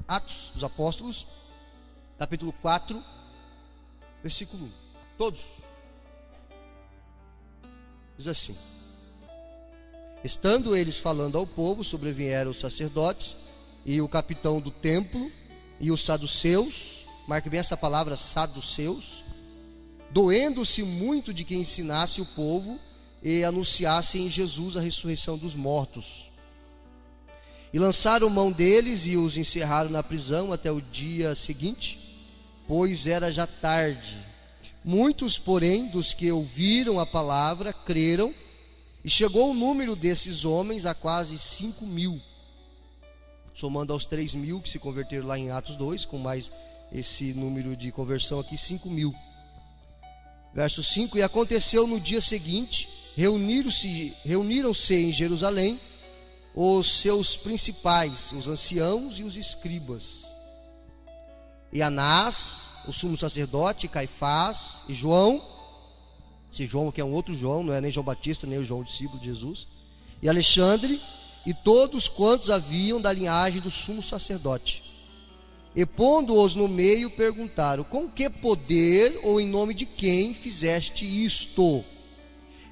Atos dos Apóstolos, capítulo 4, versículo 1. Todos. Diz assim: estando eles falando ao povo, sobrevieram os sacerdotes e o capitão do templo e os saduceus, marque bem essa palavra, saduceus, doendo-se muito de que ensinasse o povo e anunciasse em Jesus a ressurreição dos mortos. E lançaram mão deles e os encerraram na prisão até o dia seguinte, pois era já tarde. Muitos, porém, dos que ouviram a palavra, creram, e chegou o número desses homens a quase 5.000, somando aos 3.000 que se converteram lá em Atos 2, com mais esse número de conversão aqui, 5.000. Verso 5: e aconteceu no dia seguinte, reuniram-se em Jerusalém os seus principais, os anciãos e os escribas, e Anás, o sumo sacerdote, Caifás e João, esse João que é um outro João, não é nem João Batista, nem o João discípulo de Jesus, e Alexandre, e todos quantos haviam da linhagem do sumo sacerdote. E pondo-os no meio, perguntaram: com que poder ou em nome de quem fizeste isto?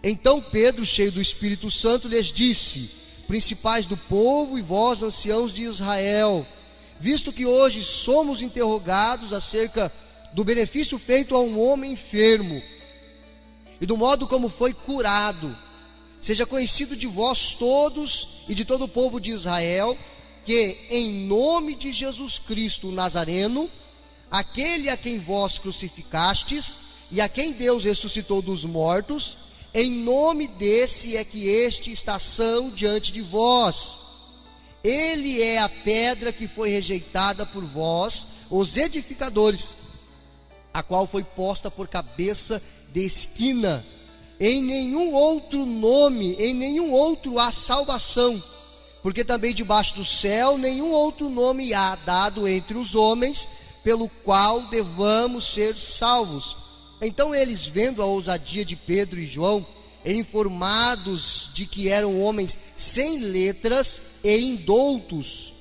Então Pedro, cheio do Espírito Santo, lhes disse: principais do povo e vós, anciãos de Israel, visto que hoje somos interrogados acerca do benefício feito a um homem enfermo e do modo como foi curado, seja conhecido de vós todos e de todo o povo de Israel, que em nome de Jesus Cristo o Nazareno, aquele a quem vós crucificastes e a quem Deus ressuscitou dos mortos, em nome desse é que este está são diante de vós. Ele é a pedra que foi rejeitada por vós, os edificadores, a qual foi posta por cabeça de esquina. Em nenhum outro nome, em nenhum outro há salvação, porque também debaixo do céu nenhum outro nome há dado entre os homens, pelo qual devamos ser salvos. Então eles, vendo a ousadia de Pedro e João, informados de que eram homens sem letras e indoutos,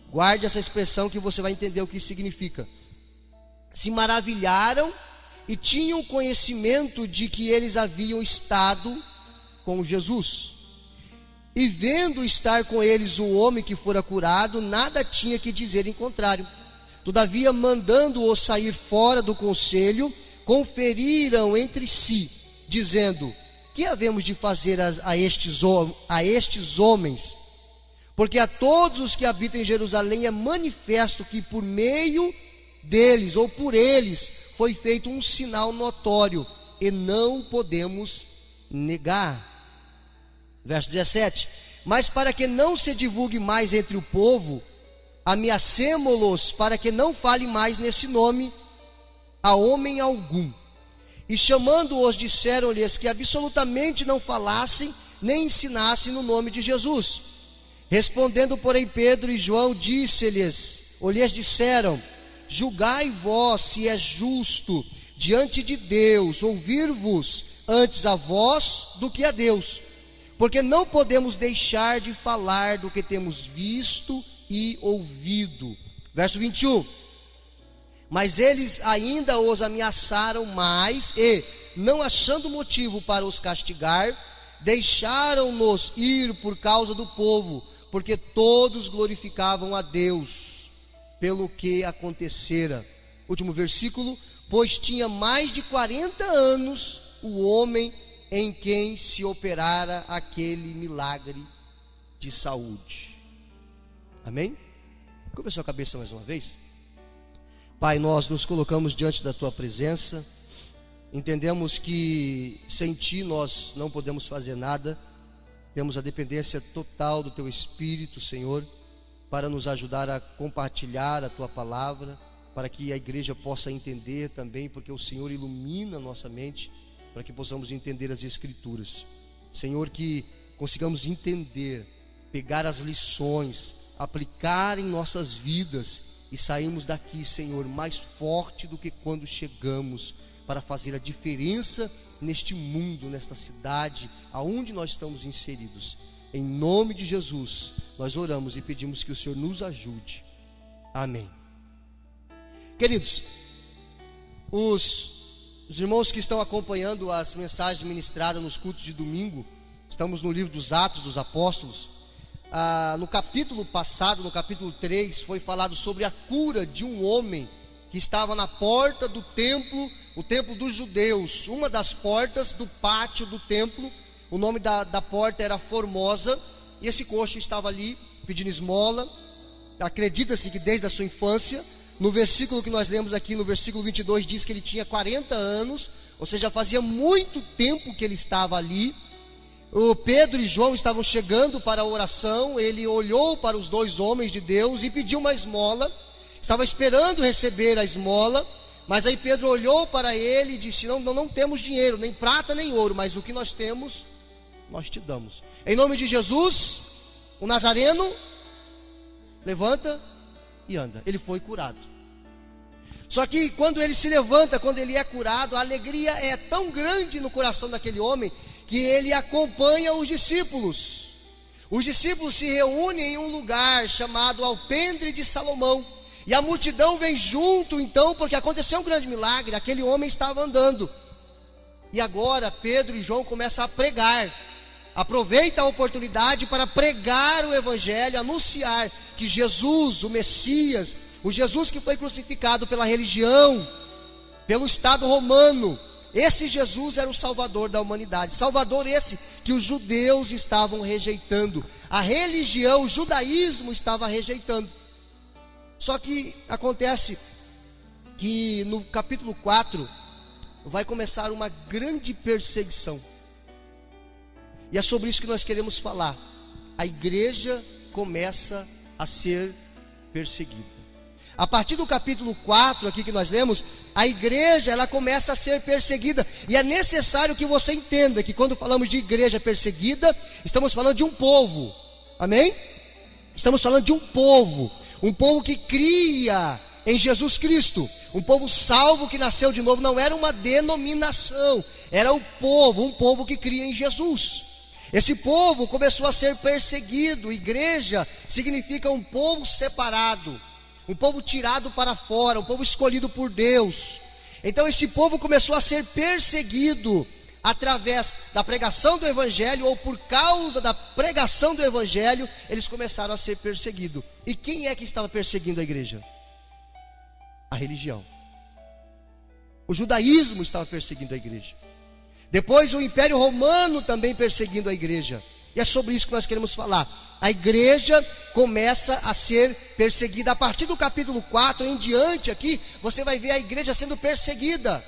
guarde essa expressão que você vai entender o que significa, se maravilharam e tinham conhecimento de que eles haviam estado com Jesus. E vendo estar com eles o homem que fora curado, nada tinha que dizer em contrário. Todavia, mandando-o sair fora do conselho, conferiram entre si, dizendo: que havemos de fazer a estes homens? Porque a todos os que habitam em Jerusalém é manifesto que por meio deles ou por eles foi feito um sinal notório, e não podemos negar. Verso 17: mas para que não se divulgue mais entre o povo, ameacemo-los para que não fale mais nesse nome a homem algum. E chamando-os, disseram-lhes que absolutamente não falassem nem ensinassem no nome de Jesus. Respondendo, porém, Pedro e João lhes disseram: julgai vós se é justo diante de Deus ouvir-vos antes a vós do que a Deus, porque não podemos deixar de falar do que temos visto e ouvido. Verso 21: mas eles ainda os ameaçaram mais e, não achando motivo para os castigar, deixaram-nos ir por causa do povo, porque todos glorificavam a Deus pelo que acontecera. Último versículo: pois tinha mais de 40 anos o homem em quem se operara aquele milagre de saúde. Amém? Curva sua cabeça mais uma vez. Pai, nós nos colocamos diante da Tua presença, entendemos que sem Ti nós não podemos fazer nada, temos a dependência total do Teu Espírito, Senhor, para nos ajudar a compartilhar a Tua palavra, para que a igreja possa entender também, porque o Senhor ilumina a nossa mente, para que possamos entender as Escrituras. Senhor, que consigamos entender, pegar as lições, aplicar em nossas vidas, e saímos daqui, Senhor, mais forte do que quando chegamos, para fazer a diferença neste mundo, nesta cidade, aonde nós estamos inseridos. Em nome de Jesus, nós oramos e pedimos que o Senhor nos ajude. Amém. Queridos, os irmãos que estão acompanhando as mensagens ministradas nos cultos de domingo, estamos no livro dos Atos dos Apóstolos. No capítulo passado, no capítulo 3, foi falado sobre a cura de um homem que estava na porta do templo, o templo dos judeus, uma das portas do pátio do templo. O nome da porta era Formosa, e esse coxo estava ali pedindo esmola. Acredita-se que desde a sua infância. No versículo que nós lemos aqui, no versículo 22, diz que ele tinha 40 anos, ou seja, fazia muito tempo que ele estava ali. O Pedro e João estavam chegando para a oração. Ele olhou para os dois homens de Deus e pediu uma esmola. Estava esperando receber a esmola, mas aí Pedro olhou para ele e disse: não temos dinheiro, nem prata nem ouro, mas o que nós temos, nós te damos. Em nome de Jesus, o Nazareno, levanta e anda. Ele foi curado. Só que quando ele se levanta, quando ele é curado, a alegria é tão grande no coração daquele homem, que ele acompanha os discípulos. Os discípulos se reúnem em um lugar chamado Alpendre de Salomão, e a multidão vem junto então, porque aconteceu um grande milagre. Aquele homem estava andando, e agora Pedro e João começam a pregar. Aproveita a oportunidade para pregar o evangelho, anunciar que Jesus, o Messias, o Jesus que foi crucificado pela religião, pelo Estado romano, esse Jesus era o Salvador da humanidade. Salvador esse que os judeus estavam rejeitando, a religião, o judaísmo estava rejeitando. Só que acontece que no capítulo 4 vai começar uma grande perseguição. E é sobre isso que nós queremos falar. A igreja começa a ser perseguida. A partir do capítulo 4 aqui que nós lemos, a igreja ela começa a ser perseguida. E é necessário que você entenda que quando falamos de igreja perseguida, estamos falando de um povo. Amém? Estamos falando de um povo que cria em Jesus Cristo, um povo salvo que nasceu de novo. Não era uma denominação, era um povo que cria em Jesus. Esse povo começou a ser perseguido. Igreja significa um povo separado, um povo tirado para fora, um povo escolhido por Deus. Então esse povo começou a ser perseguido através da pregação do evangelho, ou por causa da pregação do evangelho, eles começaram a ser perseguidos. E quem é que estava perseguindo a igreja? A religião. O judaísmo estava perseguindo a igreja. Depois o Império Romano também perseguindo a igreja. E é sobre isso que nós queremos falar. A igreja começa a ser perseguida. A partir do capítulo 4 em diante aqui, você vai ver a igreja sendo perseguida.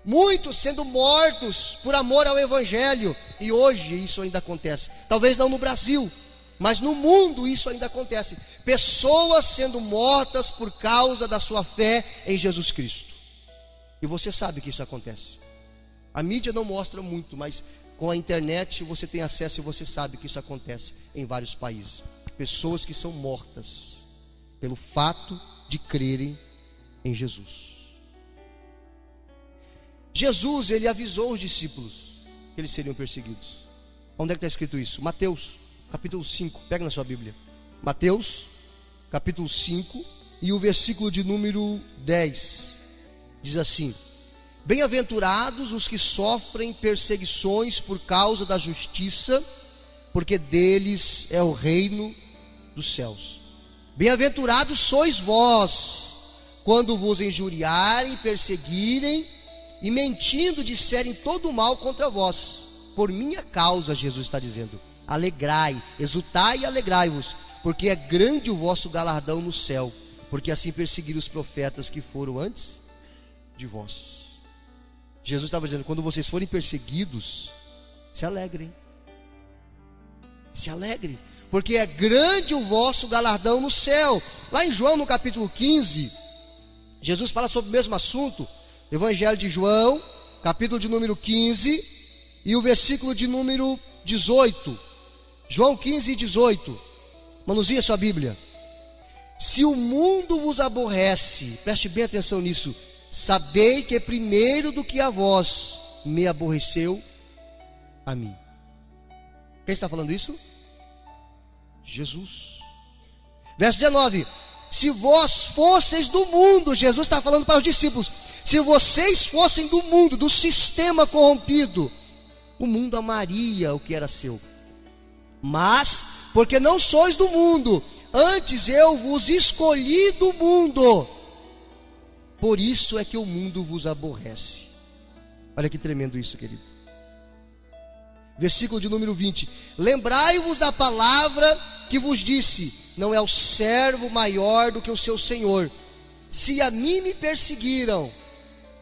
Muitos sendo mortos por amor ao evangelho. E hoje isso ainda acontece. Talvez não no Brasil, mas no mundo isso ainda acontece. Pessoas sendo mortas por causa da sua fé em Jesus Cristo. E você sabe que isso acontece. A mídia não mostra muito, mas com a internet você tem acesso e você sabe que isso acontece em vários países. Pessoas que são mortas pelo fato de crerem em Jesus. Jesus, ele avisou os discípulos que eles seriam perseguidos. Onde é que está escrito isso? Mateus, capítulo 5, pega na sua Bíblia. Mateus, capítulo 5, e o versículo de número 10, diz assim: bem-aventurados os que sofrem perseguições por causa da justiça, porque deles é o reino dos céus. Bem-aventurados sois vós, quando vos injuriarem, perseguirem, e mentindo disserem todo mal contra vós, por minha causa. Jesus está dizendo: alegrai, exultai e alegrai-vos, porque é grande o vosso galardão no céu, porque assim perseguiram os profetas que foram antes de vós. Jesus estava dizendo: quando vocês forem perseguidos, se alegrem. Se alegrem, porque é grande o vosso galardão no céu. Lá em João, no capítulo 15, Jesus fala sobre o mesmo assunto. Evangelho de João, capítulo de número 15, e o versículo de número 18. João 15, 18. Manuseie a sua Bíblia. Se o mundo vos aborrece, preste bem atenção nisso, sabei que primeiro do que a vós me aborreceu a mim. Quem está falando isso? Jesus. Verso 19: se vós fosseis do mundo, Jesus está falando para os discípulos, se vocês fossem do mundo, do sistema corrompido, o mundo amaria o que era seu. Mas, porque não sois do mundo, antes eu vos escolhi do mundo, por isso é que o mundo vos aborrece. Olha que tremendo isso, querido. Versículo de número 20. Lembrai-vos da palavra que vos disse, não é o servo maior do que o seu senhor. Se a mim me perseguiram,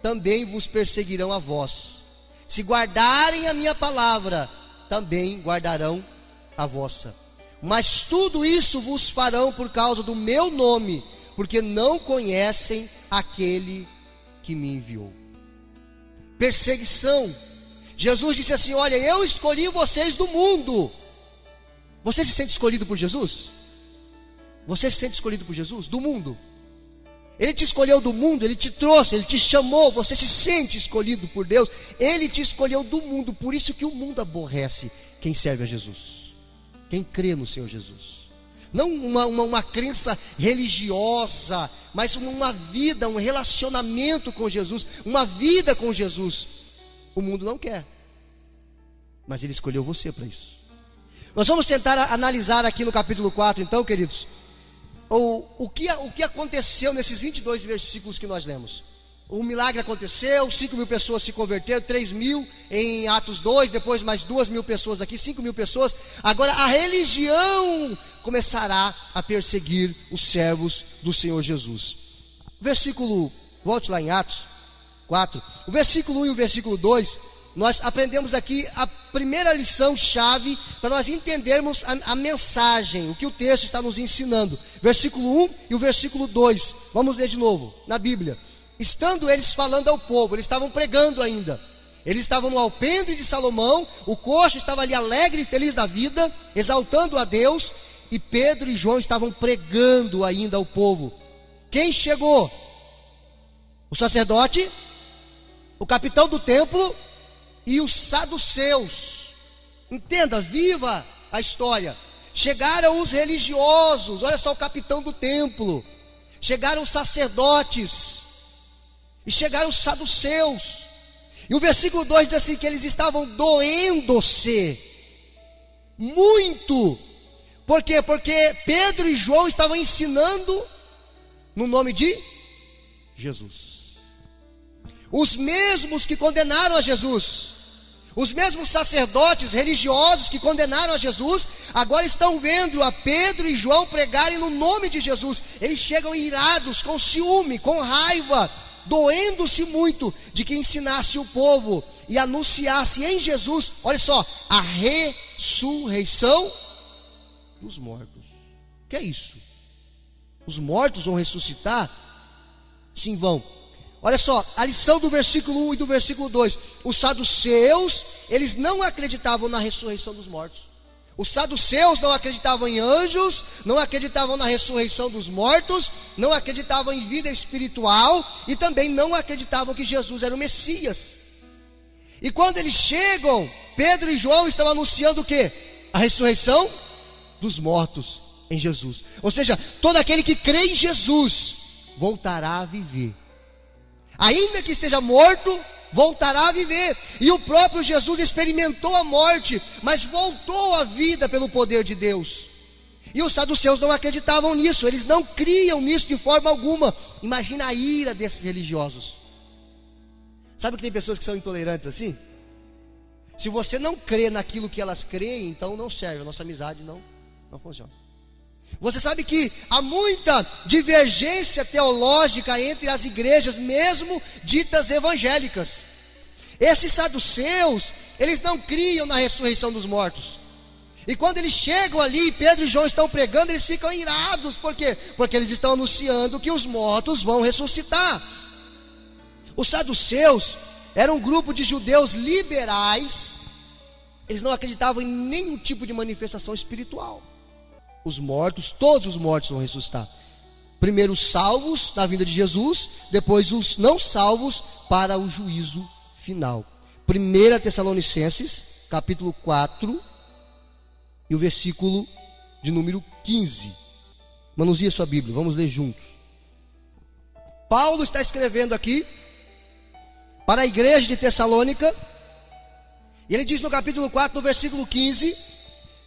também vos perseguirão a vós. Se guardarem a minha palavra, também guardarão a vossa. Mas tudo isso vos farão por causa do meu nome, porque não conhecem aquele que me enviou. Perseguição. Jesus disse assim: olha, eu escolhi vocês do mundo. Você se sente escolhido por Jesus? Você se sente escolhido por Jesus? Do mundo. Ele te escolheu do mundo, Ele te trouxe, Ele te chamou. Você se sente escolhido por Deus. Ele te escolheu do mundo. Por isso que o mundo aborrece quem serve a Jesus, quem crê no Senhor Jesus. Não uma crença religiosa, mas uma vida, um relacionamento com Jesus, uma vida com Jesus. O mundo não quer, mas Ele escolheu você para isso. Nós vamos tentar analisar aqui no capítulo 4, então, queridos, o que aconteceu nesses 22 versículos que nós lemos. O milagre aconteceu, 5.000 pessoas se converteram, 3.000 em Atos 2, depois mais 2.000 pessoas aqui, 5.000 pessoas. Agora a religião começará a perseguir os servos do Senhor Jesus. Versículo, volte lá em Atos 4, o versículo 1 e o versículo 2, nós aprendemos aqui a primeira lição-chave para nós entendermos a mensagem, o que o texto está nos ensinando. Versículo 1 e o versículo 2, vamos ler de novo, na Bíblia. Estando eles falando ao povo, eles estavam pregando ainda. Eles estavam no alpendre de Salomão, o coxo estava ali alegre e feliz da vida, exaltando a Deus, e Pedro e João estavam pregando ainda ao povo. Quem chegou? O sacerdote, o capitão do templo e os saduceus. Entenda, viva a história. Chegaram os religiosos, olha só o capitão do templo. Chegaram os sacerdotes e chegaram os saduceus. E o versículo 2 diz assim, que eles estavam doendo-se muito. Por quê? Porque Pedro e João estavam ensinando no nome de Jesus. Os mesmos que condenaram a Jesus, os mesmos sacerdotes religiosos que condenaram a Jesus, agora estão vendo a Pedro e João pregarem no nome de Jesus. Eles chegam irados, com ciúme, com raiva, doendo-se muito de que ensinasse o povo e anunciasse em Jesus, olha só, a ressurreição dos mortos. O que é isso? Os mortos vão ressuscitar? Sim, vão. Olha só, a lição do versículo 1 e do versículo 2. Os saduceus, eles não acreditavam na ressurreição dos mortos. Os saduceus não acreditavam em anjos, não acreditavam na ressurreição dos mortos, não acreditavam em vida espiritual e também não acreditavam que Jesus era o Messias. E quando eles chegam, Pedro e João estão anunciando o quê? A ressurreição dos mortos em Jesus. Ou seja, todo aquele que crê em Jesus voltará a viver. Ainda que esteja morto, voltará a viver. E o próprio Jesus experimentou a morte, mas voltou à vida pelo poder de Deus. E os saduceus não acreditavam nisso, eles não criam nisso de forma alguma. Imagina a ira desses religiosos. Sabe que tem pessoas que são intolerantes assim? Se você não crê naquilo que elas creem, então não serve, a nossa amizade não funciona. Você sabe que há muita divergência teológica entre as igrejas, mesmo ditas evangélicas. Esses saduceus, eles não criam na ressurreição dos mortos. E quando eles chegam ali, Pedro e João estão pregando, eles ficam irados. Por quê? Porque eles estão anunciando que os mortos vão ressuscitar. Os saduceus eram um grupo de judeus liberais. Eles não acreditavam em nenhum tipo de manifestação espiritual. Os mortos, todos os mortos vão ressuscitar. Primeiro os salvos na vinda de Jesus, depois os não salvos para o juízo final. 1 Tessalonicenses, capítulo 4, e o versículo de número 15. Manuseie sua Bíblia, vamos ler juntos. Paulo está escrevendo aqui para a igreja de Tessalônica, e ele diz no capítulo 4, no versículo 15: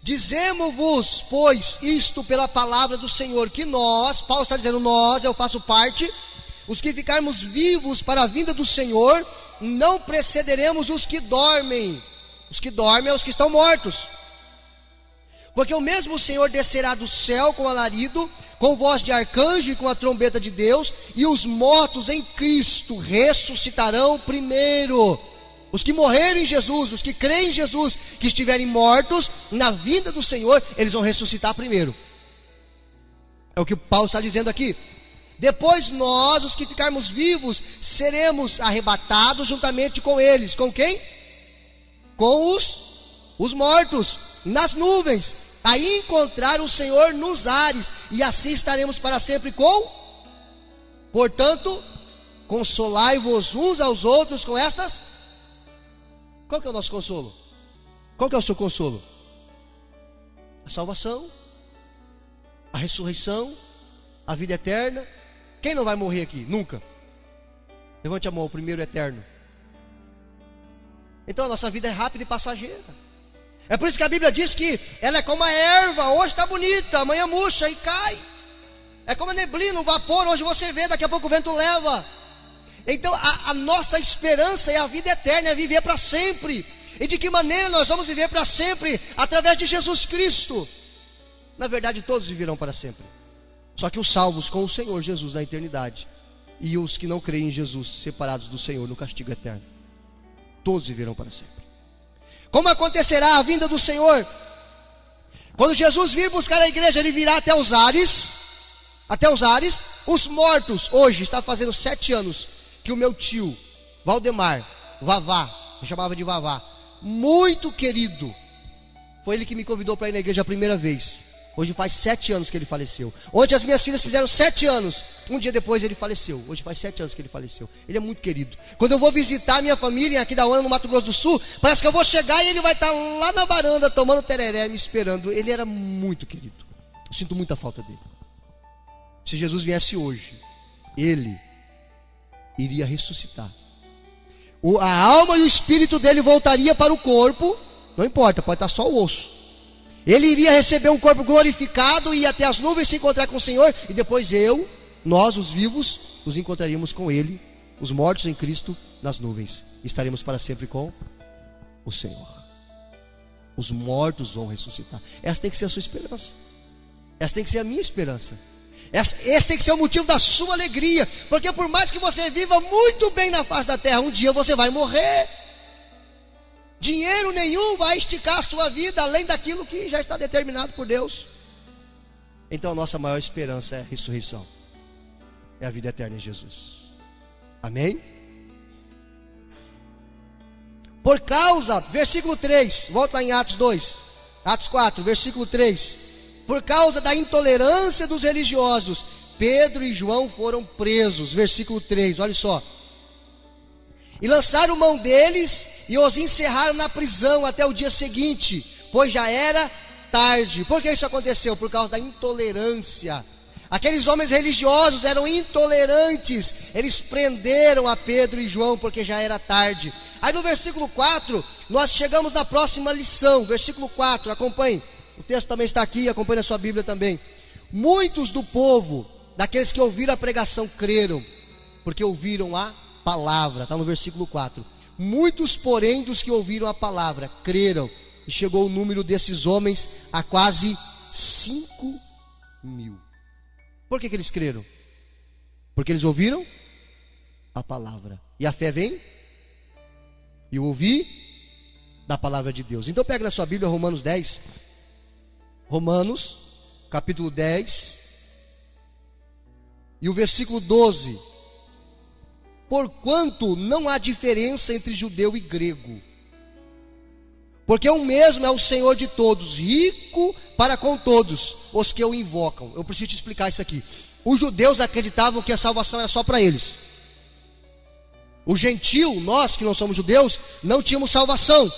dizemos-vos, pois, isto pela palavra do Senhor, que nós, Paulo está dizendo nós, eu faço parte, os que ficarmos vivos para a vinda do Senhor, não precederemos os que dormem. Os que dormem é os que estão mortos. Porque o mesmo Senhor descerá do céu com alarido, com voz de arcanjo e com a trombeta de Deus, e os mortos em Cristo ressuscitarão primeiro. Os que morreram em Jesus, os que creem em Jesus, que estiverem mortos, na vinda do Senhor, eles vão ressuscitar primeiro. É o que Paulo está dizendo aqui. Depois nós, os que ficarmos vivos, seremos arrebatados juntamente com eles. Com quem? Com os mortos, nas nuvens, a encontrar o Senhor nos ares, e assim estaremos para sempre com. Portanto, consolai-vos uns aos outros com estas. Qual que é o nosso consolo? Qual que é o seu consolo? A salvação, a ressurreição, a vida eterna. Quem não vai morrer aqui? Nunca. Levante a mão, o primeiro eterno. Então a nossa vida é rápida e passageira. É por isso que a Bíblia diz que ela é como a erva, hoje está bonita, amanhã murcha e cai. É como a neblina, o vapor, hoje você vê, daqui a pouco o vento leva. Então a nossa esperança é a vida eterna, é viver para sempre. E de que maneira nós vamos viver para sempre? Através de Jesus Cristo. Na verdade todos viverão para sempre, só que os salvos com o Senhor Jesus na eternidade, e os que não creem em Jesus, separados do Senhor no castigo eterno. Todos viverão para sempre. Como acontecerá a vinda do Senhor? Quando Jesus vir buscar a igreja, ele virá até os ares. Até os ares. Os mortos, hoje está fazendo 7 anos que o meu tio Valdemar, Vavá, eu chamava de Vavá, muito querido, foi ele que me convidou para ir na igreja a primeira vez. Hoje faz 7 anos que ele faleceu. Ontem as minhas filhas fizeram 7 anos. Um dia depois ele faleceu. Hoje faz 7 anos que ele faleceu. Ele é muito querido. Quando eu vou visitar a minha família aqui da Aquidauana, no Mato Grosso do Sul, parece que eu vou chegar e ele vai estar lá na varanda tomando tereré, me esperando. Ele era muito querido. Eu sinto muita falta dele. Se Jesus viesse hoje, ele iria ressuscitar. A alma e o espírito dele voltaria para o corpo. Não importa, pode estar só o osso. Ele iria receber um corpo glorificado e ir até as nuvens se encontrar com o Senhor. E depois nós os vivos, nos encontraríamos com Ele, os mortos em Cristo, nas nuvens. Estaremos para sempre com o Senhor. Os mortos vão ressuscitar. Essa tem que ser a sua esperança. Essa tem que ser a minha esperança. Esse tem que ser o motivo da sua alegria. Porque por mais que você viva muito bem na face da terra, um dia você vai morrer. Dinheiro nenhum vai esticar a sua vida além daquilo que já está determinado por Deus. Então a nossa maior esperança é a ressurreição, é a vida eterna em Jesus. Amém? Por causa, versículo 3, volta lá em Atos 2, Atos 4, versículo 3. Por causa da intolerância dos religiosos, Pedro e João foram presos. Versículo 3, olha só. E lançaram mão deles e os encerraram na prisão até o dia seguinte, pois já era tarde. Por que isso aconteceu? Por causa da intolerância. Aqueles homens religiosos eram intolerantes. Eles prenderam a Pedro e João porque já era tarde. Aí no versículo 4, nós chegamos na próxima lição. Versículo 4, acompanhe. O texto também está aqui, acompanhe a sua Bíblia também. Muitos do povo, daqueles que ouviram a pregação, creram, porque ouviram a palavra. Está no versículo 4. Muitos, porém, dos que ouviram a palavra, creram. E chegou o número desses homens a quase 5.000. Por que eles creram? Porque eles ouviram a palavra. E a fé vem e o ouvir da palavra de Deus. Então pega na sua Bíblia Romanos 10. Romanos, capítulo 10. E o versículo 12. Porquanto não há diferença entre judeu e grego, porque um mesmo é o Senhor de todos, rico para com todos os que o invocam. Eu preciso te explicar isso aqui. Os judeus acreditavam que a salvação era só para eles. O gentil, nós que não somos judeus, não tínhamos salvação.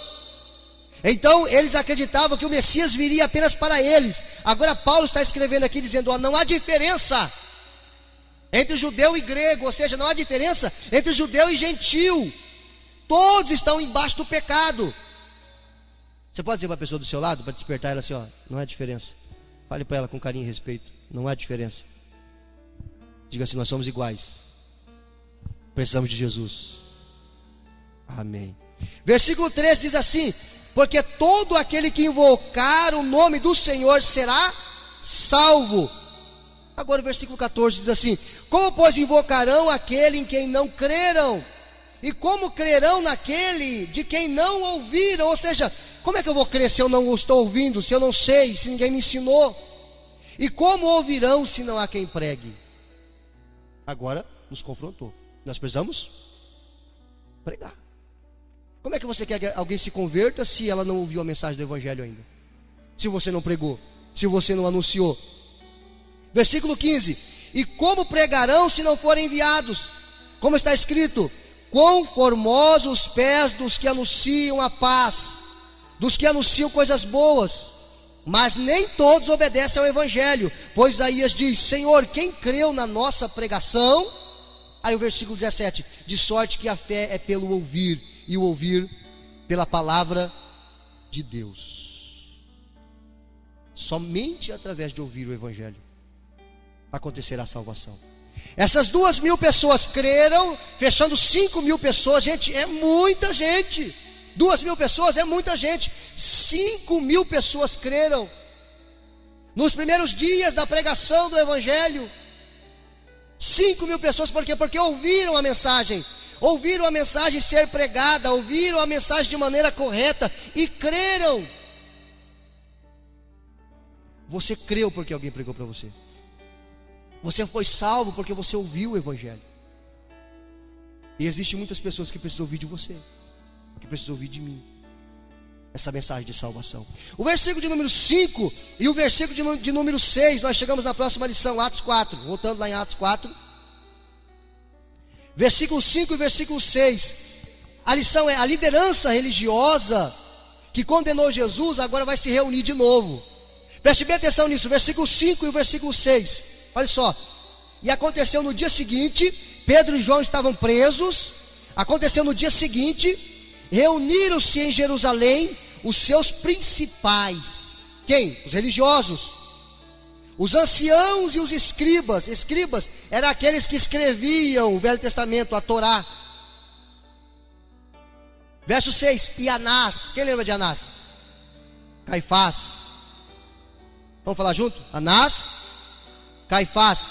Então eles acreditavam que o Messias viria apenas para eles. Agora Paulo está escrevendo aqui dizendo, ó, não há diferença entre judeu e grego, ou seja, não há diferença entre judeu e gentil. Todos estão embaixo do pecado. Você pode dizer para a pessoa do seu lado, para despertar ela assim, ó, não há diferença. Fale para ela com carinho e respeito, não há diferença. Diga assim, nós somos iguais. Precisamos de Jesus. Amém. Versículo 13 diz assim, porque todo aquele que invocar o nome do Senhor será salvo. Agora o versículo 14 diz assim, como pois invocarão aquele em quem não creram? E como crerão naquele de quem não ouviram? Ou seja, como é que eu vou crer se eu não estou ouvindo, se eu não sei, se ninguém me ensinou? E como ouvirão se não há quem pregue? Agora nos confrontou. Nós precisamos pregar. Como é que você quer que alguém se converta se ela não ouviu a mensagem do Evangelho ainda? Se você não pregou, se você não anunciou. Versículo 15, e como pregarão se não forem enviados? Como está escrito, quão formosos os pés dos que anunciam a paz, dos que anunciam coisas boas, mas nem todos obedecem ao Evangelho, pois Isaías diz, Senhor, quem creu na nossa pregação? Aí o versículo 17, de sorte que a fé é pelo ouvir, e o ouvir pela palavra de Deus. Somente através de ouvir o Evangelho acontecerá a salvação. Essas 2.000 pessoas creram, fechando 5.000 pessoas. Gente, é muita gente. 2.000 pessoas é muita gente. 5.000 pessoas creram nos primeiros dias da pregação do Evangelho. 5.000 pessoas, por quê? Porque ouviram a mensagem ser pregada, ouviram a mensagem de maneira correta e creram. Você creu porque alguém pregou para você. Você foi salvo porque você ouviu o Evangelho. E existem muitas pessoas que precisam ouvir de você, que precisam ouvir de mim essa mensagem de salvação. O versículo de número 5 e o versículo de número 6, nós chegamos na próxima lição, Atos 4. Voltando lá em Atos 4, versículo 5 e versículo 6. A lição é: a liderança religiosa que condenou Jesus agora vai se reunir de novo. Preste bem atenção nisso, versículo 5 e o versículo 6. Olha só, e aconteceu no dia seguinte, Pedro e João estavam presos. Aconteceu no dia seguinte, reuniram-se em Jerusalém os seus principais. Quem? Os religiosos, os anciãos e os escribas. Escribas eram aqueles que escreviam o Velho Testamento, a Torá. Verso 6, e Anás. Quem lembra de Anás? Caifás. Vamos falar junto? Anás, Caifás,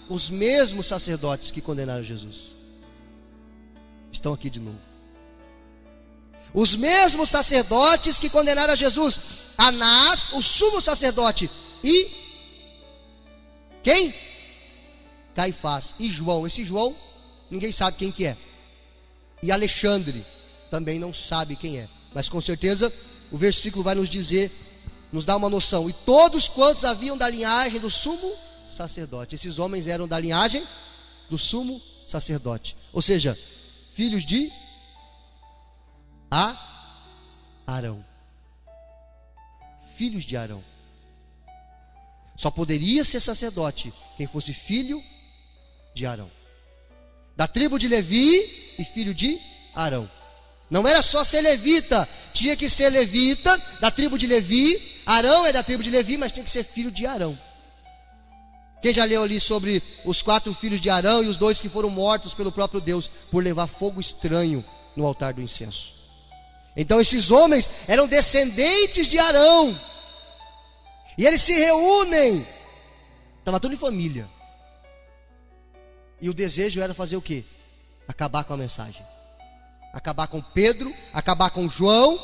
os mesmos sacerdotes que condenaram Jesus, estão aqui de novo. Os mesmos sacerdotes que condenaram a Jesus. Anás, o sumo sacerdote, e quem? Caifás. E João. Esse João, ninguém sabe quem que é. E Alexandre, também não sabe quem é. Mas com certeza o versículo vai nos dizer, nos dá uma noção. E todos quantos haviam da linhagem do sumo sacerdote. Esses homens eram da linhagem do sumo sacerdote. Ou seja, filhos de Arão. Filhos de Arão. Só poderia ser sacerdote quem fosse filho de Arão. Da tribo de Levi e filho de Arão. Não era só ser levita, tinha que ser levita da tribo de Levi. Arão é da tribo de Levi, mas tinha que ser filho de Arão. Quem já leu ali sobre os 4 filhos de Arão e os 2 que foram mortos pelo próprio Deus por levar fogo estranho no altar do incenso? Então esses homens eram descendentes de Arão. E eles se reúnem. Estava tudo em família. E o desejo era fazer o quê? Acabar com a mensagem. Acabar com Pedro, acabar com João.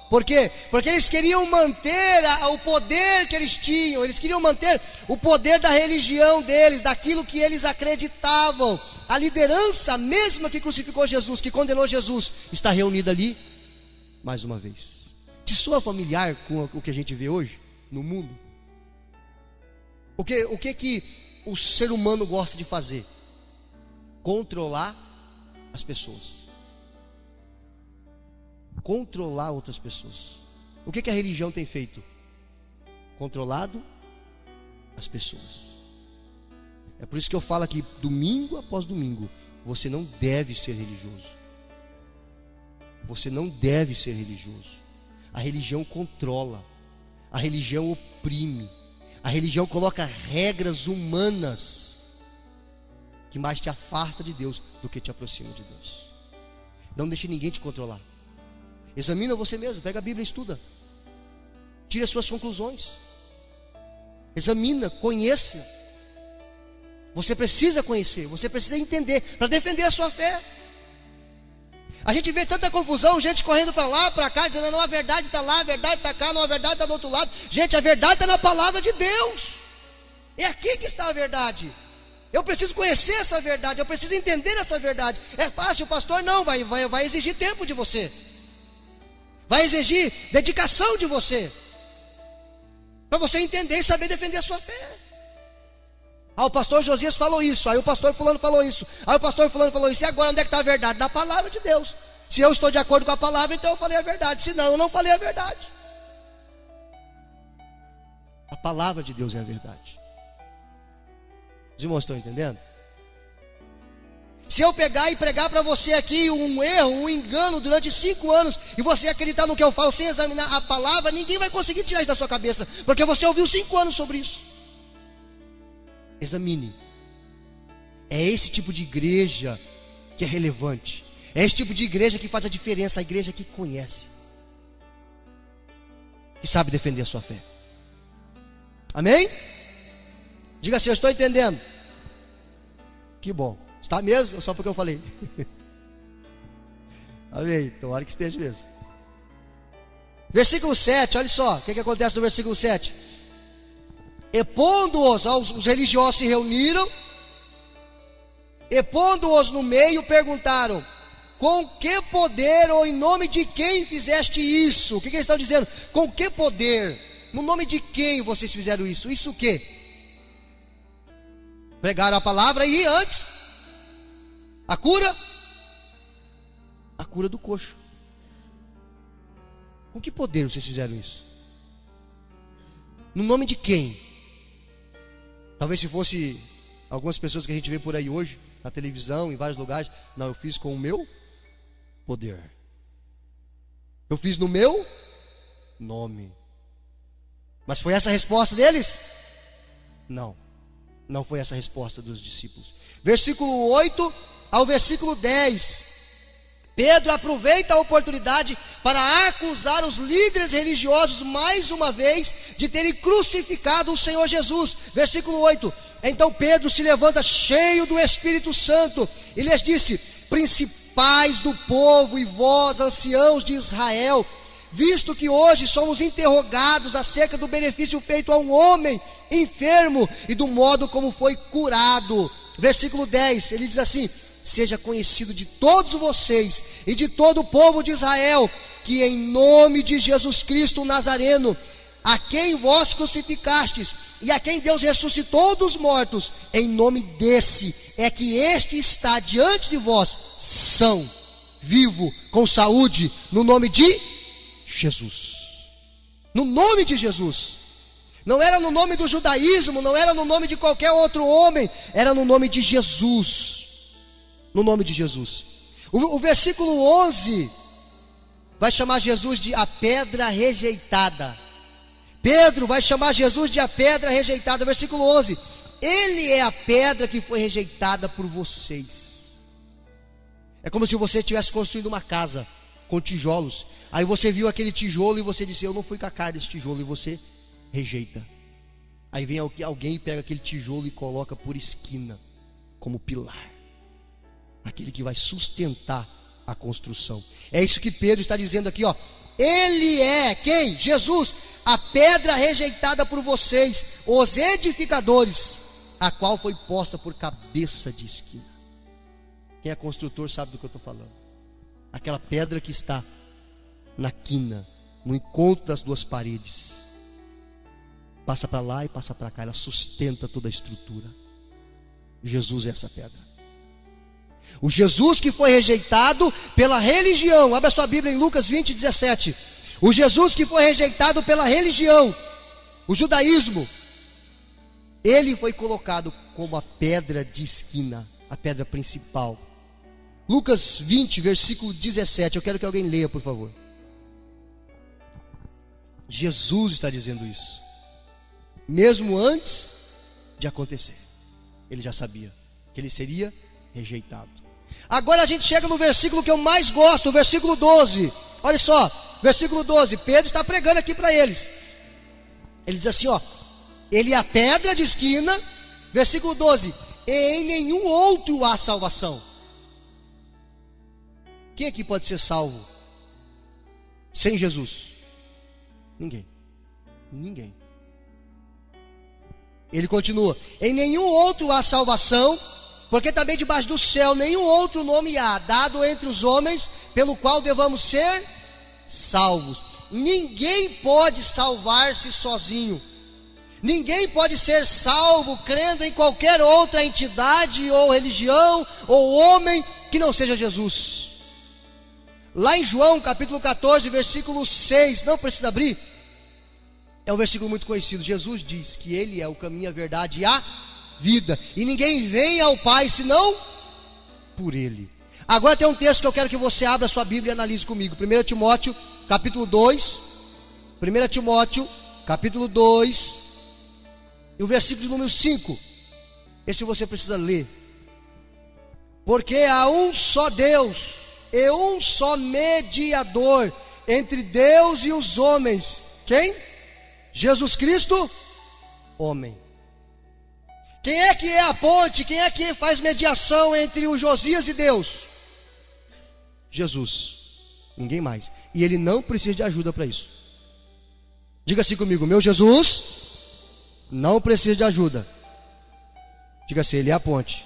Por quê? Porque eles queriam manter o poder que eles tinham. Eles queriam manter o poder da religião deles, daquilo que eles acreditavam. A liderança mesma que crucificou Jesus, que condenou Jesus, está reunida ali mais uma vez. Te soa familiar com o que a gente vê hoje no mundo? O que o ser humano gosta de fazer? Controlar as pessoas. Controlar outras pessoas. O que a religião tem feito? Controlado as pessoas. É por isso que eu falo aqui, domingo após domingo, você não deve ser religioso. Você não deve ser religioso. A religião controla, a religião oprime, a religião coloca regras humanas que mais te afasta de Deus do que te aproxima de Deus. Não deixe ninguém te controlar. Examina você mesmo, pega a Bíblia e estuda. Tire as suas conclusões. Examina, conheça. Você precisa conhecer, você precisa entender para defender a sua fé. A gente vê tanta confusão, gente correndo para lá, para cá, dizendo, não, a verdade está lá, a verdade está cá, não, a verdade está do outro lado. Gente, a verdade está na palavra de Deus. É aqui que está a verdade. Eu preciso conhecer essa verdade, eu preciso entender essa verdade. É fácil, pastor? Não, vai exigir tempo de você. Vai exigir dedicação de você. Para você entender e saber defender a sua fé. Ah, o pastor Josias falou isso, aí o pastor fulano falou isso, aí o pastor fulano falou isso, e agora onde é que está a verdade? Na palavra de Deus. Se eu estou de acordo com a palavra, então eu falei a verdade, se não, eu não falei a verdade. A palavra de Deus é a verdade. Os irmãos estão entendendo? Se eu pegar e pregar para você aqui um erro, um engano durante 5 anos, e você acreditar no que eu falo sem examinar a palavra, ninguém vai conseguir tirar isso da sua cabeça, porque você ouviu 5 anos sobre isso. Examine. É esse tipo de igreja que é relevante. É esse tipo de igreja que faz a diferença. A igreja que conhece, que sabe defender a sua fé. Amém? Diga assim, eu estou entendendo. Que bom. Está mesmo? Ou só porque eu falei? Amém? Tomara que esteja mesmo. Versículo 7, olha só. O que acontece no versículo 7? E pondo-os, os religiosos se reuniram, e pondo-os no meio, perguntaram, com que poder ou em nome de quem fizeste isso? O que eles estão dizendo? Com que poder? No nome de quem vocês fizeram isso? Isso o quê? Pregaram a palavra e antes, a cura do coxo. Com que poder vocês fizeram isso? No nome de quem? Talvez se fosse algumas pessoas que a gente vê por aí hoje, na televisão, em vários lugares. Não, eu fiz com o meu poder. Eu fiz no meu nome. Mas foi essa a resposta deles? Não. Não foi essa a resposta dos discípulos. Versículo 8 ao versículo 10. Pedro aproveita a oportunidade para acusar os líderes religiosos mais uma vez de terem crucificado o Senhor Jesus. Versículo 8. Então Pedro se levanta cheio do Espírito Santo e lhes disse: principais do povo e vós, anciãos de Israel, visto que hoje somos interrogados acerca do benefício feito a um homem enfermo e do modo como foi curado. Versículo 10, ele diz assim: seja conhecido de todos vocês e de todo o povo de Israel, que em nome de Jesus Cristo o Nazareno, a quem vós crucificastes e a quem Deus ressuscitou dos mortos, em nome desse é que este está diante de vós, são, vivo, com saúde, no nome de Jesus. No nome de Jesus. Não era no nome do judaísmo, não era no nome de qualquer outro homem, era no nome de Jesus. No nome de Jesus. O versículo 11 vai chamar Jesus de a pedra rejeitada. Pedro vai chamar Jesus de a pedra rejeitada. Versículo 11: ele é a pedra que foi rejeitada por vocês. É como se você estivesse construindo uma casa com tijolos. Aí você viu aquele tijolo e você disse: eu não fui com a cara desse tijolo. E você rejeita. Aí vem alguém e pega aquele tijolo e coloca por esquina, como pilar, aquele que vai sustentar a construção. É isso que Pedro está dizendo aqui, ó. Ele é quem? Jesus, a pedra rejeitada por vocês, os edificadores, a qual foi posta por cabeça de esquina. Quem é construtor sabe do que eu estou falando. Aquela pedra que está na quina, no encontro das duas paredes, passa para lá e passa para cá, ela sustenta toda a estrutura. Jesus é essa pedra. O Jesus que foi rejeitado pela religião. Abra sua Bíblia em Lucas 20, 17. O Jesus que foi rejeitado pela religião, o judaísmo, ele foi colocado como a pedra de esquina, a pedra principal. Lucas 20, versículo 17, eu quero que alguém leia, por favor. Jesus está dizendo isso, mesmo antes de acontecer. Ele já sabia que ele seria rejeitado. Agora a gente chega no versículo que eu mais gosto, o versículo 12. Olha só, versículo 12. Pedro está pregando aqui para eles. Ele diz assim, ó: ele é a pedra de esquina. Versículo 12: e em nenhum outro há salvação. Quem aqui pode ser salvo sem Jesus? Ninguém. Ninguém. Ele continua: em nenhum outro há salvação, porque também debaixo do céu nenhum outro nome há dado entre os homens pelo qual devamos ser salvos. Ninguém pode salvar-se sozinho. Ninguém pode ser salvo crendo em qualquer outra entidade ou religião ou homem que não seja Jesus. Lá em João capítulo 14, versículo 6, não precisa abrir, é um versículo muito conhecido. Jesus diz que ele é o caminho, a verdade e a vida, e ninguém vem ao Pai senão por ele. Agora tem um texto que eu quero que você abra a sua Bíblia e analise comigo. 1 Timóteo capítulo 2, 1 Timóteo capítulo 2, e o versículo de número 5. Esse você precisa ler. Porque há um só Deus e um só mediador entre Deus e os homens. Quem? Jesus Cristo, homem. Quem é a ponte? Quem é que faz mediação entre o Josias e Deus? Jesus. Ninguém mais. E ele não precisa de ajuda para isso. Diga assim comigo: meu Jesus não precisa de ajuda. Diga assim: ele é a ponte.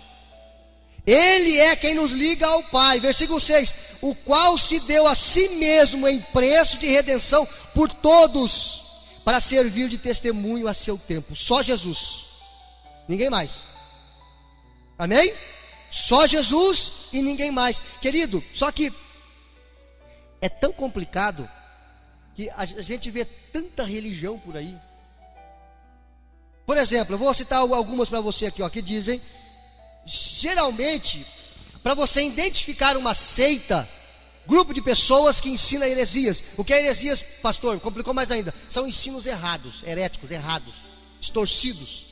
Ele é quem nos liga ao Pai. Versículo 6: o qual se deu a si mesmo em preço de redenção por todos, para servir de testemunho a seu tempo. Só Jesus, ninguém mais. Amém? Só Jesus e ninguém mais. Querido, só que é tão complicado que a gente vê tanta religião por aí. Por exemplo, eu vou citar algumas para você aqui, ó, que dizem, geralmente, para você identificar uma seita, grupo de pessoas que ensina heresias. O que é heresias, pastor? Complicou mais ainda. São ensinos errados, heréticos, errados, distorcidos.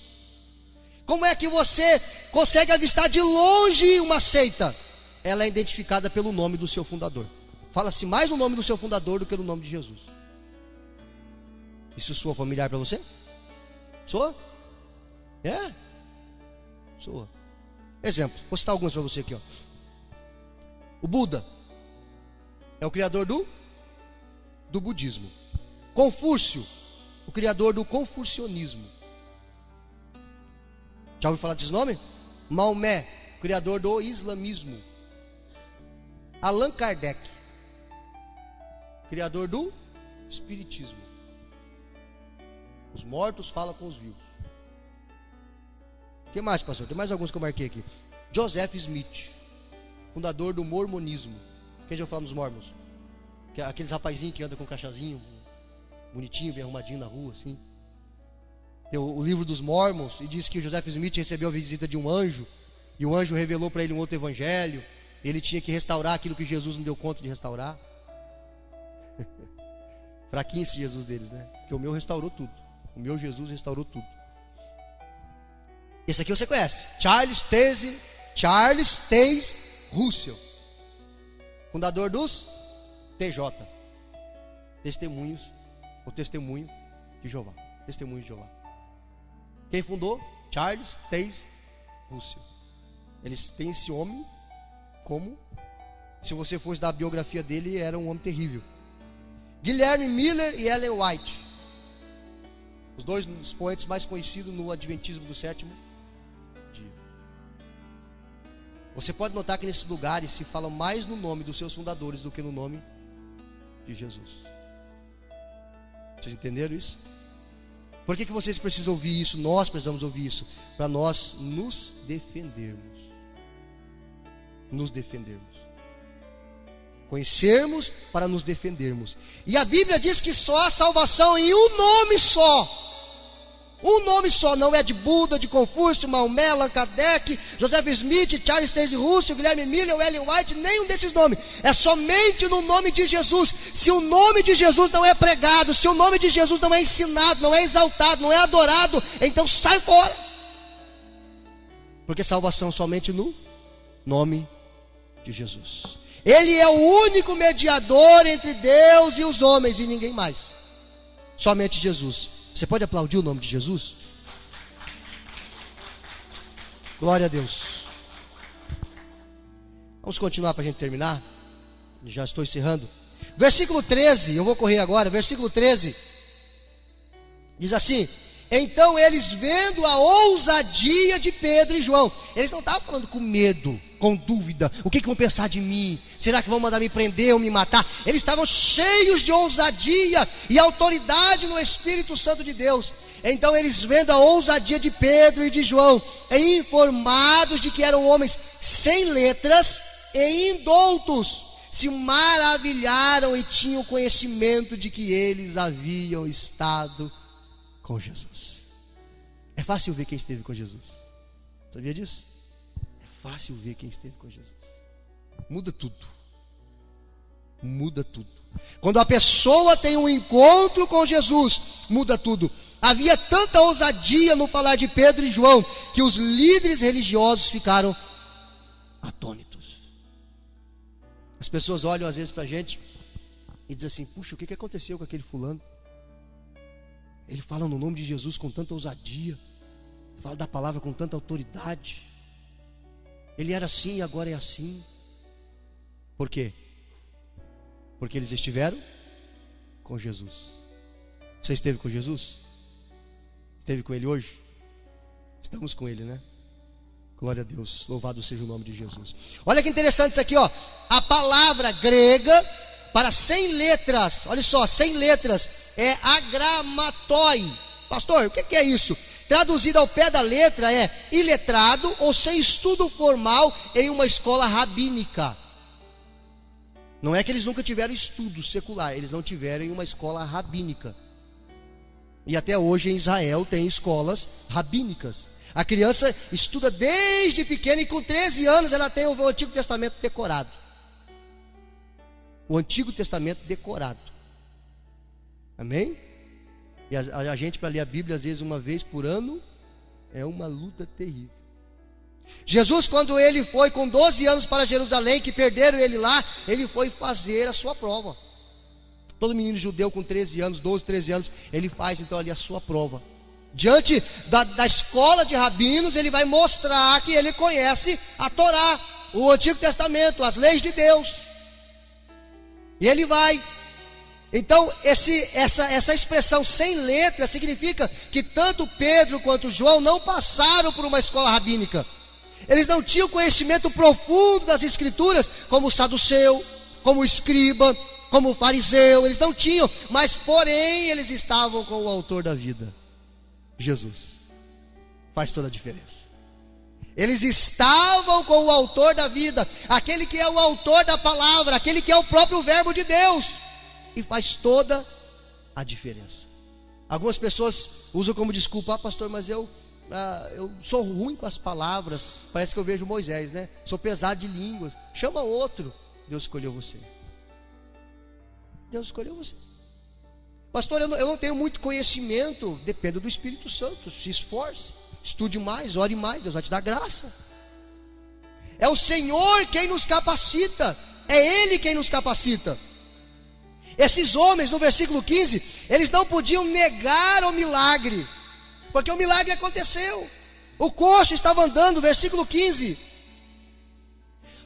Como é que você consegue avistar de longe uma seita? Ela é identificada pelo nome do seu fundador. Fala-se mais o nome do seu fundador do que no nome de Jesus. Isso soa familiar para você? Soa? É? Soa. Exemplo, vou citar alguns para você aqui, ó. O Buda é o criador do budismo. Confúcio, o criador do confucionismo. Já ouviu falar desse nome? Maomé, o criador do islamismo. Allan Kardec, criador do espiritismo. Os mortos falam com os vivos. O que mais, pastor? Tem mais alguns que eu marquei aqui. Joseph Smith, fundador do mormonismo. Quem já fala nos mormons? Que é aqueles rapazinhos que andam com um crachazinho bonitinho, bem arrumadinho na rua, assim. Tem o livro dos Mormons, e diz que Joseph Smith recebeu a visita de um anjo, e o anjo revelou para ele um outro evangelho. Ele tinha que restaurar aquilo que Jesus não deu conta de restaurar. Fraquinho esse Jesus deles, né? Porque o meu restaurou tudo. O meu Jesus restaurou tudo. Esse aqui você conhece, Charles Taze Russell, fundador dos TJ, Testemunhos, o Testemunho de Jeová. Testemunho de Jeová. Quem fundou? Charles Taze Russell. Eles têm esse homem como, se você fosse dar a biografia dele, era um homem terrível. Guilherme Miller e Ellen White, os dois expoentes mais conhecidos no Adventismo do sétimo dia. Você pode notar que nesses lugares se fala mais no nome dos seus fundadores do que no nome de Jesus. Vocês entenderam isso? Por que vocês precisam ouvir isso? Nós precisamos ouvir isso, para nós nos defendermos. Nos defendermos. Conhecermos para nos defendermos. E a Bíblia diz que só há salvação em um nome só. Um nome só, não é de Buda, de Confúcio, Maomé, Allan Kardec, Joseph Smith, Charles Taze Russell, Guilherme Miller, Ellen White, nenhum desses nomes. É somente no nome de Jesus. Se o nome de Jesus não é pregado, se o nome de Jesus não é ensinado, não é exaltado, não é adorado, então sai fora. Porque salvação somente no nome de Jesus. Ele é o único mediador entre Deus e os homens e ninguém mais. Somente Jesus. Você pode aplaudir o nome de Jesus? Glória a Deus. Vamos continuar para a gente terminar. Já estou encerrando. Versículo 13, eu vou correr agora. Versículo 13 diz assim: então eles, vendo a ousadia de Pedro e João, eles não estavam falando com medo, com dúvida, o que vão pensar de mim? Será que vão mandar me prender ou me matar? Eles estavam cheios de ousadia e autoridade no Espírito Santo de Deus. Então eles, vendo a ousadia de Pedro e de João, e informados de que eram homens sem letras e indoutos, se maravilharam e tinham conhecimento de que eles haviam estado com Jesus. É fácil ver quem esteve com Jesus. Sabia disso? É fácil ver quem esteve com Jesus. Muda tudo. Muda tudo. Quando a pessoa tem um encontro com Jesus, muda tudo. Havia tanta ousadia no falar de Pedro e João, que os líderes religiosos ficaram atônitos. As pessoas olham às vezes para a gente e dizem assim: puxa, o que aconteceu com aquele fulano? Ele fala no nome de Jesus com tanta ousadia, fala da palavra com tanta autoridade. Ele era assim e agora é assim. Por quê? Porque eles estiveram com Jesus. Você esteve com Jesus? Esteve com Ele hoje? Estamos com Ele, né? Glória a Deus, louvado seja o nome de Jesus. Olha que interessante isso aqui, ó. A palavra grega para 100 letras, olha só, 100 letras, é agramatoi. Pastor, o que é isso? Traduzido ao pé da letra é iletrado ou sem estudo formal em uma escola rabínica. Não é que eles nunca tiveram estudo secular, eles não tiveram em uma escola rabínica. E até hoje em Israel tem escolas rabínicas. A criança estuda desde pequena e com 13 anos ela tem o Antigo Testamento decorado. O Antigo Testamento decorado. Amém? E a gente, para ler a Bíblia às vezes uma vez por ano, é uma luta terrível. Jesus, quando ele foi com 12 anos para Jerusalém, que perderam ele lá, ele foi fazer a sua prova. Todo menino judeu com 13 anos, 12, 13 anos, ele faz então ali a sua prova. Diante da escola de rabinos, ele vai mostrar que ele conhece a Torá, o Antigo Testamento, as leis de Deus. E ele vai. Então, essa expressão sem letra significa que tanto Pedro quanto João não passaram por uma escola rabínica. Eles não tinham conhecimento profundo das Escrituras, como o saduceu, como o escriba, como o fariseu. Eles não tinham, mas porém eles estavam com o autor da vida, Jesus. Faz toda a diferença. Eles estavam com o autor da vida, aquele que é o autor da palavra, aquele que é o próprio verbo de Deus. E faz toda a diferença. Algumas pessoas usam como desculpa: pastor, mas eu sou ruim com as palavras. Parece que eu vejo Moisés, né? Sou pesado de línguas. Chama outro. Deus escolheu você. Deus escolheu você. Pastor, eu não tenho muito conhecimento. Depende do Espírito Santo. Se esforce, estude mais, ore mais. Deus vai te dar graça. É o Senhor quem nos capacita. É Ele quem nos capacita. Esses homens, no versículo 15, eles não podiam negar o milagre, porque o milagre aconteceu. O coxo estava andando, versículo 15.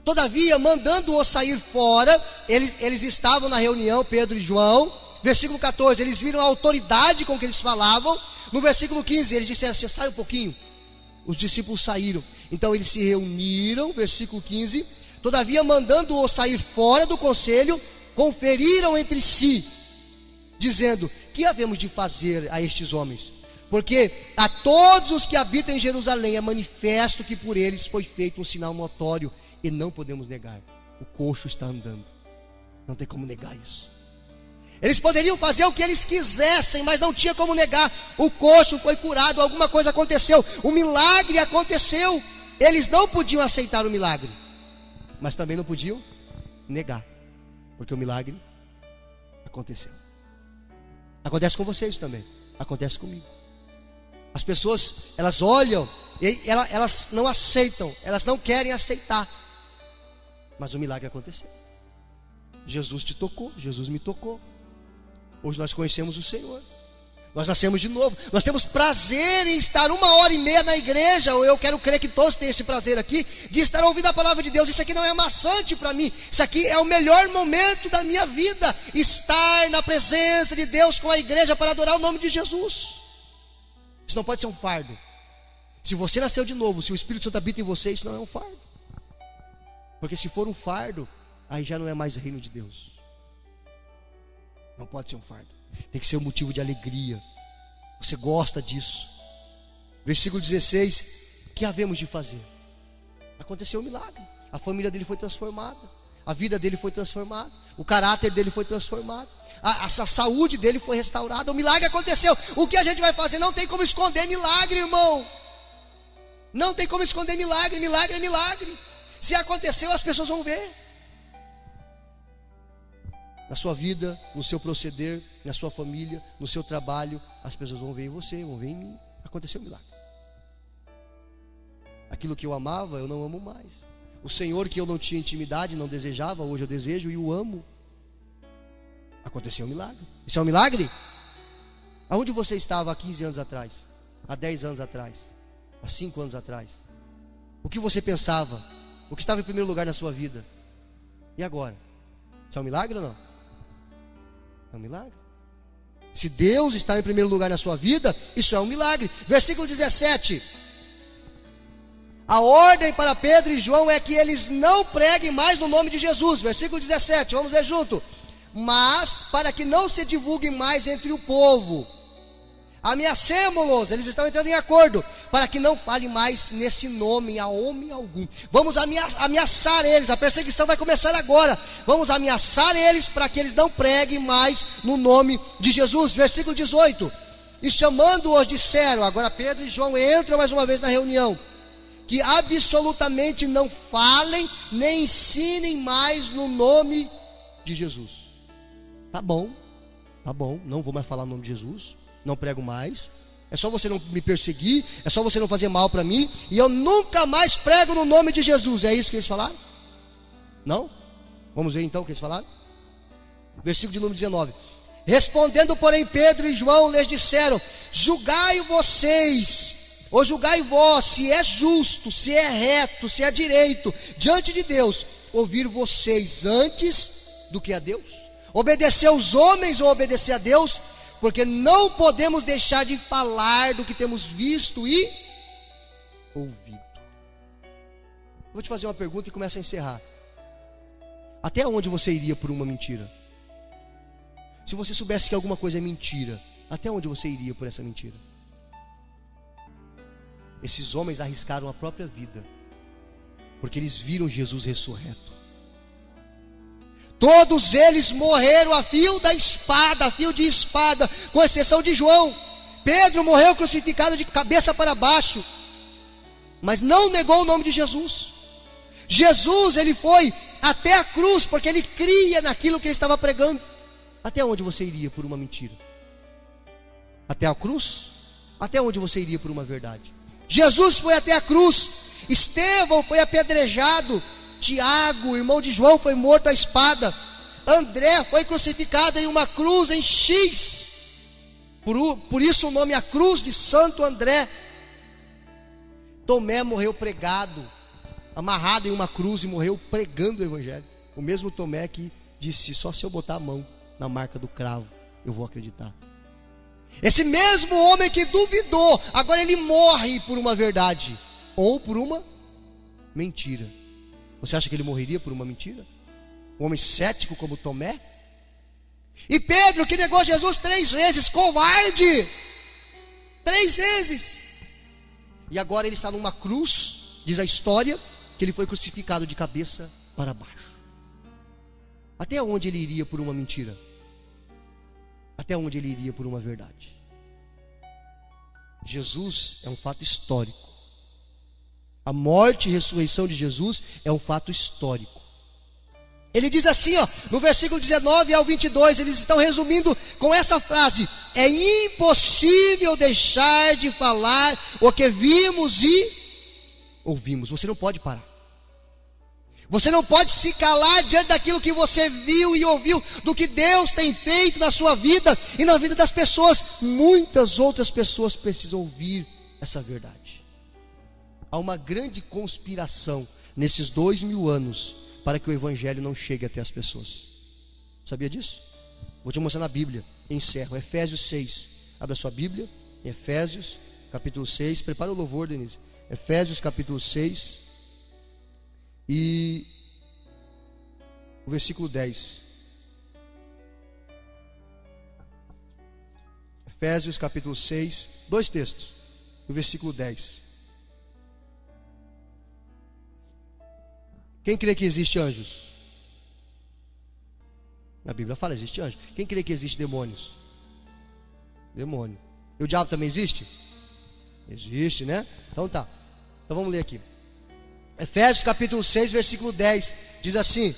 Todavia, mandando-o sair fora, eles estavam na reunião, Pedro e João. Versículo 14, eles viram a autoridade com que eles falavam. No versículo 15, eles disseram assim: sai um pouquinho. Os discípulos saíram. Então eles se reuniram, versículo 15. Todavia, mandando-o sair fora do conselho, conferiram entre si, dizendo: que havemos de fazer a estes homens? Porque a todos os que habitam em Jerusalém é manifesto que por eles foi feito um sinal notório, e não podemos negar: o coxo está andando. Não tem como negar isso. Eles poderiam fazer o que eles quisessem, mas não tinha como negar. O coxo foi curado, alguma coisa aconteceu, o milagre aconteceu. Eles não podiam aceitar o milagre, mas também não podiam negar, porque o milagre aconteceu. Acontece com vocês também, acontece comigo. As pessoas, elas olham, elas não aceitam, elas não querem aceitar, mas o milagre aconteceu. Jesus te tocou, Jesus me tocou. Hoje nós conhecemos o Senhor, nós nascemos de novo, nós temos prazer em estar 1h30 na igreja. Eu quero crer que todos têm esse prazer aqui, de estar ouvindo a palavra de Deus. Isso aqui não é maçante para mim, isso aqui é o melhor momento da minha vida, estar na presença de Deus com a igreja para adorar o nome de Jesus. Isso não pode ser um fardo. Se você nasceu de novo, se o Espírito Santo habita em você, isso não é um fardo, porque se for um fardo, aí já não é mais reino de Deus. Não pode ser um fardo, tem que ser um motivo de alegria. Você gosta disso. Versículo 16: que havemos de fazer? Aconteceu um milagre, a família dele foi transformada, a vida dele foi transformada, o caráter dele foi transformado, a saúde dele foi restaurada. O milagre aconteceu. O que a gente vai fazer? Não tem como esconder milagre, irmão. Não tem como esconder milagre. Milagre é milagre. Se aconteceu, as pessoas vão ver. Na sua vida, no seu proceder, na sua família, no seu trabalho, as pessoas vão ver em você, vão ver em mim. Aconteceu um milagre. Aquilo que eu amava, eu não amo mais. O Senhor que eu não tinha intimidade, não desejava, hoje eu desejo e o amo. Aconteceu um milagre. Isso é um milagre? Aonde você estava há 15 anos atrás? Há 10 anos atrás? Há 5 anos atrás? O que você pensava? O que estava em primeiro lugar na sua vida? E agora? Isso é um milagre ou não? É um milagre. Se Deus está em primeiro lugar na sua vida, isso é um milagre. Versículo 17: a ordem para Pedro e João é que eles não preguem mais no nome de Jesus. Versículo 17, vamos ler junto. Mas para que não se divulguem mais entre o povo, ameacemos-los, eles estão entrando em acordo, para que não falem mais nesse nome a homem algum. Vamos ameaçar eles, a perseguição vai começar agora. Vamos ameaçar eles para que eles não preguem mais no nome de Jesus. Versículo 18: e chamando-os disseram, agora Pedro e João entram mais uma vez na reunião, que absolutamente não falem nem ensinem mais no nome de Jesus. Tá bom, não vou mais falar o nome de Jesus, não prego mais. É só você não me perseguir, é só você não fazer mal para mim, e eu nunca mais prego no nome de Jesus. É isso que eles falaram? Não? Vamos ver então o que eles falaram. Versículo de número 19: respondendo porém Pedro e João lhes disseram, julgai vocês, ou julgai vós, se é justo, se é reto, se é direito diante de Deus, ouvir vocês antes do que a Deus. Obedecer aos homens ou obedecer a Deus? Porque não podemos deixar de falar do que temos visto e ouvido. Vou te fazer uma pergunta e começo a encerrar. Até onde você iria por uma mentira? Se você soubesse que alguma coisa é mentira, até onde você iria por essa mentira? Esses homens arriscaram a própria vida, porque eles viram Jesus ressurreto. Todos eles morreram a fio de espada, com exceção de João. Pedro morreu crucificado de cabeça para baixo, mas não negou o nome de Jesus. Jesus, ele foi até a cruz, porque ele cria naquilo que ele estava pregando. Até onde você iria por uma mentira? Até a cruz? Até onde você iria por uma verdade? Jesus foi até a cruz. Estevão foi apedrejado. Tiago, irmão de João, foi morto à espada. André foi crucificado em uma cruz em X. Por isso o nome a cruz de Santo André. Tomé morreu pregado, amarrado em uma cruz, e morreu pregando o evangelho. O mesmo Tomé que disse, só se eu botar a mão na marca do cravo eu vou acreditar. Esse mesmo homem que duvidou, agora ele morre por uma verdade ou por uma mentira. Você acha que ele morreria por uma mentira? Um homem cético como Tomé? E Pedro, que negou Jesus 3 vezes, covarde, 3 vezes. E agora ele está numa cruz, diz a história, que ele foi crucificado de cabeça para baixo. Até onde ele iria por uma mentira? Até onde ele iria por uma verdade? Jesus é um fato histórico. A morte e ressurreição de Jesus é um fato histórico. Ele diz assim, ó, no versículo 19 ao 22, eles estão resumindo com essa frase: é impossível deixar de falar o que vimos e ouvimos. Você não pode parar. Você não pode se calar diante daquilo que você viu e ouviu, do que Deus tem feito na sua vida e na vida das pessoas. Muitas outras pessoas precisam ouvir essa verdade. Há uma grande conspiração nesses 2000 anos para que o evangelho não chegue até as pessoas. Sabia disso? Vou te mostrar na Bíblia. Encerro. Efésios 6. Abra sua Bíblia. Efésios, capítulo 6. Prepara o louvor, Denise. Efésios, capítulo 6. E o versículo 10. Efésios, capítulo 6. Dois textos. O versículo 10. Quem crê que existe anjos? Na Bíblia fala, existe anjo. Quem crê que existe demônios? Demônio. E o diabo também existe? Existe, né? Então tá. Então vamos ler aqui. Efésios capítulo 6, versículo 10. Diz assim.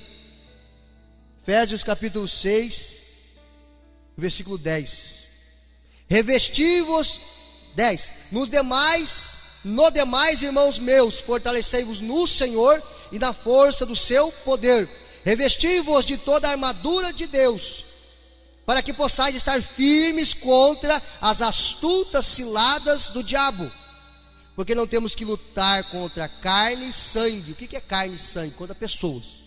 Efésios capítulo 6, versículo 10. Revesti-vos, 10. No demais, irmãos meus, fortalecei-vos no Senhor e na força do seu poder. Revesti-vos de toda a armadura de Deus, para que possais estar firmes contra as astutas ciladas do diabo. Porque não temos que lutar contra carne e sangue. O que é carne e sangue? Contra pessoas.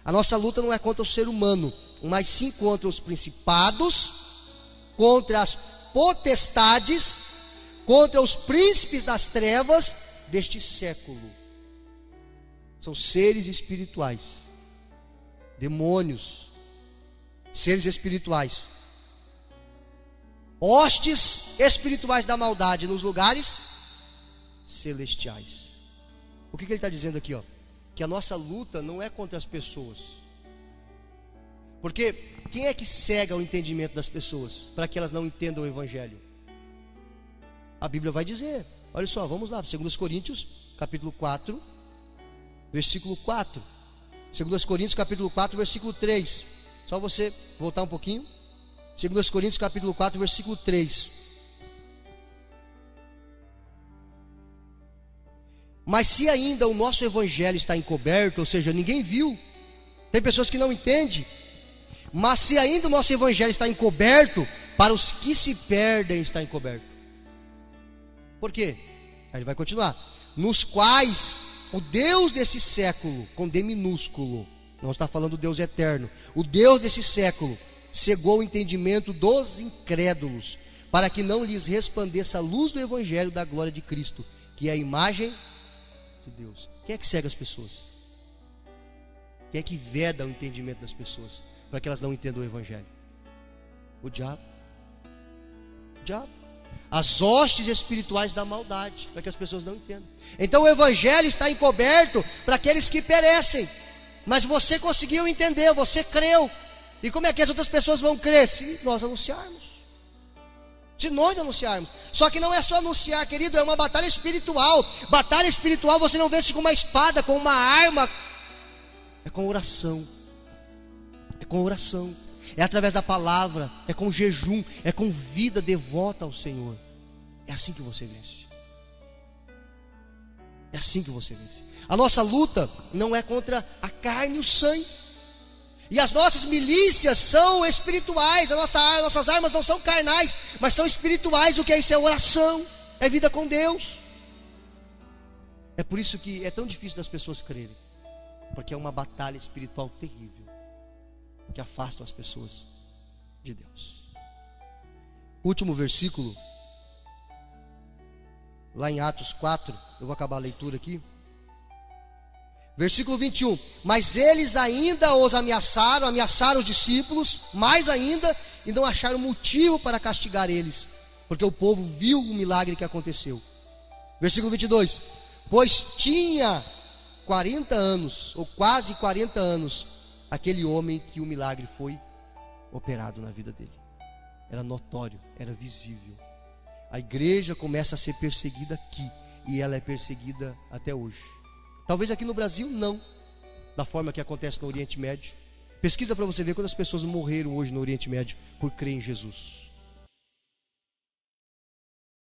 A nossa luta não é contra o ser humano, mas sim contra os principados, contra as potestades, contra os príncipes das trevas deste século. São seres espirituais, demônios, seres espirituais, hostes espirituais da maldade nos lugares celestiais. O que ele está dizendo aqui, ó? Que a nossa luta não é contra as pessoas. Porque quem é que cega o entendimento das pessoas para que elas não entendam o evangelho? A Bíblia vai dizer. Olha só, vamos lá, 2 Coríntios, capítulo 4, versículo 4. 2 Coríntios, capítulo 4, versículo 3. Só você voltar um pouquinho. 2 Coríntios, capítulo 4, versículo 3. Mas se ainda o nosso evangelho está encoberto, ou seja, ninguém viu, tem pessoas que não entendem, mas se ainda o nosso evangelho está encoberto, para os que se perdem está encoberto. Por quê? Aí ele vai continuar. Nos quais o Deus desse século, com D minúsculo, não está falando do Deus eterno, o Deus desse século cegou o entendimento dos incrédulos, para que não lhes resplandeça a luz do evangelho da glória de Cristo, que é a imagem de Deus. Quem é que cega as pessoas? Quem é que veda o entendimento das pessoas para que elas não entendam o evangelho? O diabo. O diabo. As hostes espirituais da maldade, para que as pessoas não entendam. Então o evangelho está encoberto para aqueles que perecem. Mas você conseguiu entender, você creu. E como é que as outras pessoas vão crer? Se nós anunciarmos. Se nós anunciarmos. Só que não é só anunciar, querido, é uma batalha espiritual. Batalha espiritual você não vence com uma espada, com uma arma. É com oração. É com oração. É através da palavra. É com jejum. É com vida devota ao Senhor. É assim que você vence. É assim que você vence. A nossa luta não é contra a carne e o sangue. E as nossas milícias são espirituais. Nossas armas não são carnais, mas são espirituais. O que é isso? É oração, é vida com Deus. É por isso que é tão difícil das pessoas crerem, porque é uma batalha espiritual terrível, que afasta as pessoas de Deus. Último versículo, lá em Atos 4, eu vou acabar a leitura aqui. Versículo 21. Mas eles ainda os ameaçaram os discípulos, mais ainda, e não acharam motivo para castigar eles, porque o povo viu o milagre que aconteceu. Versículo 22. Pois tinha 40 anos, ou quase 40 anos, aquele homem que o milagre foi operado na vida dele. Era notório, era visível. A igreja começa a ser perseguida aqui, e ela é perseguida até hoje. Talvez aqui no Brasil não, da forma que acontece no Oriente Médio. Pesquisa para você ver quantas pessoas morreram hoje no Oriente Médio por crer em Jesus.